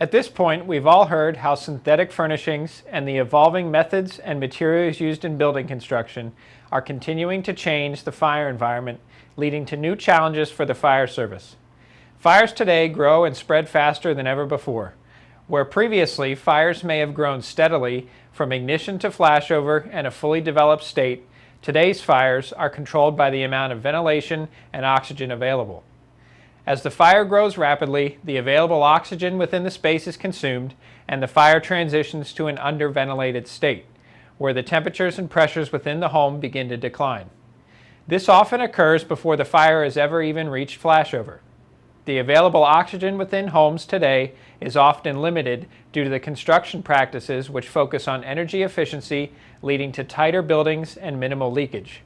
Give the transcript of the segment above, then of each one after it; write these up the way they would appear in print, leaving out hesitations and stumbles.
At this point, we've all heard how synthetic furnishings and the evolving methods and materials used in building construction are continuing to change the fire environment, leading to new challenges for the fire service. Fires today grow and spread faster than ever before. Where previously fires may have grown steadily from ignition to flashover and a fully developed state, today's fires are controlled by the amount of ventilation and oxygen available. As the fire grows rapidly, the available oxygen within the space is consumed and the fire transitions to an underventilated state, where the temperatures and pressures within the home begin to decline. This often occurs before the fire has ever even reached flashover. The available oxygen within homes today is often limited due to the construction practices which focus on energy efficiency, leading to tighter buildings and minimal leakage.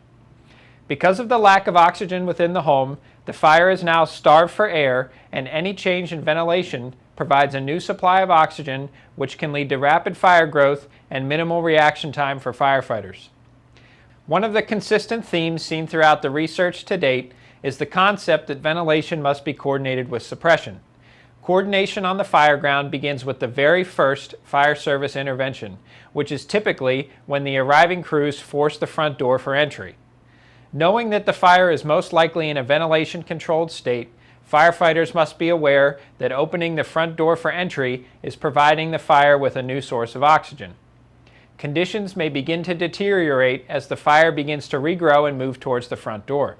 Because of the lack of oxygen within the home, the fire is now starved for air, and any change in ventilation provides a new supply of oxygen, which can lead to rapid fire growth and minimal reaction time for firefighters. One of the consistent themes seen throughout the research to date is the concept that ventilation must be coordinated with suppression. Coordination on the fire ground begins with the very first fire service intervention, which is typically when the arriving crews force the front door for entry. Knowing that the fire is most likely in a ventilation-controlled state, firefighters must be aware that opening the front door for entry is providing the fire with a new source of oxygen. Conditions may begin to deteriorate as the fire begins to regrow and move towards the front door.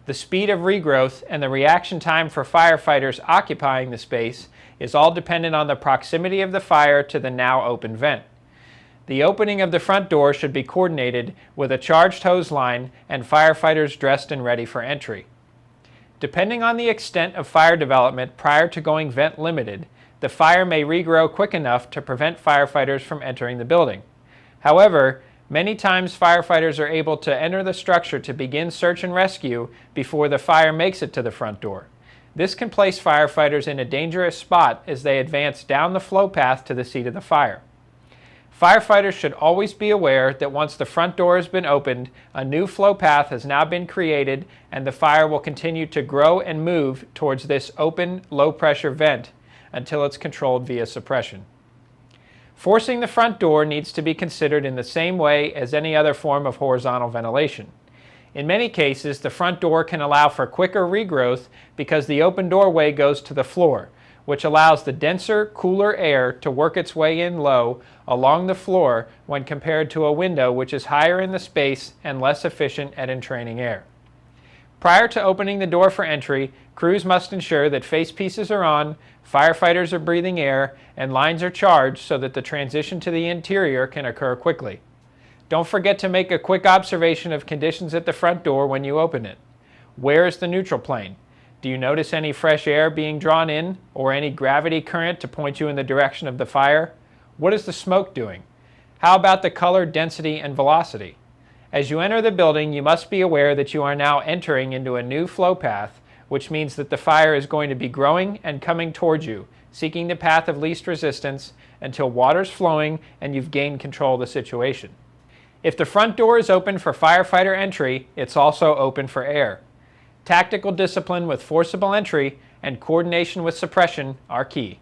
The speed of regrowth and the reaction time for firefighters occupying the space is all dependent on the proximity of the fire to the now open vent. The opening of the front door should be coordinated with a charged hose line and firefighters dressed and ready for entry. Depending on the extent of fire development prior to going vent limited, the fire may regrow quick enough to prevent firefighters from entering the building. However, many times firefighters are able to enter the structure to begin search and rescue before the fire makes it to the front door. This can place firefighters in a dangerous spot as they advance down the flow path to the seat of the fire. Firefighters should always be aware that once the front door has been opened, a new flow path has now been created and the fire will continue to grow and move towards this open, low-pressure vent until it's controlled via suppression. Forcing the front door needs to be considered in the same way as any other form of horizontal ventilation. In many cases, the front door can allow for quicker regrowth because the open doorway goes to the floor, which allows the denser, cooler air to work its way in low along the floor when compared to a window which is higher in the space and less efficient at entraining air. Prior to opening the door for entry, crews must ensure that face pieces are on, firefighters are breathing air, and lines are charged so that the transition to the interior can occur quickly. Don't forget to make a quick observation of conditions at the front door when you open it. Where is the neutral plane? Do you notice any fresh air being drawn in or any gravity current to point you in the direction of the fire? What is the smoke doing? How about the color, density, and velocity? As you enter the building, you must be aware that you are now entering into a new flow path, which means that the fire is going to be growing and coming towards you, seeking the path of least resistance until water's flowing and you've gained control of the situation. If the front door is open for firefighter entry, it's also open for air. Tactical discipline with forcible entry and coordination with suppression are key.